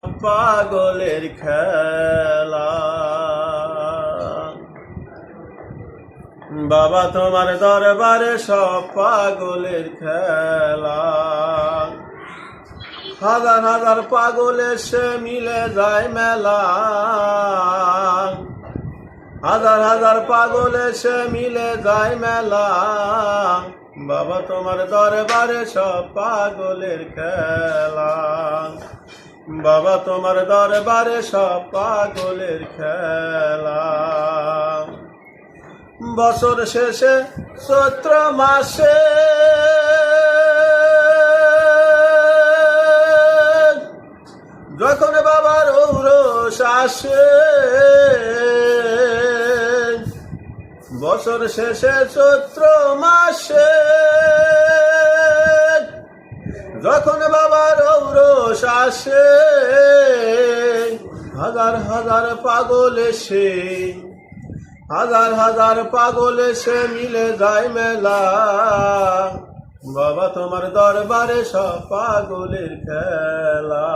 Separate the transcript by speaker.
Speaker 1: পাগলের খেলা। বাবা তোমার দরবারে সব পাগলের খেলা। হাজার হাজার পাগল এসে মিলে যায় মেলা। হাজার হাজার পাগল এসে মিলে যায় মেলা। বাবা তোমার দরবারে সব পাগলের খেলা। বাবা তোমার দরবারে সব পাগলের খেলা। বছর শেষে চৈত্র মাসে যখন বাবার ঔরস আসে, বছর শেষে চৈত্র মাসে যখন বাবার ঔরস আসে, হাজার হাজার পাগল এসে হাজার হাজার পাগল এসে মিলে যায় মেলা। বাবা তোমার দরবারে সব পাগলের খেলা।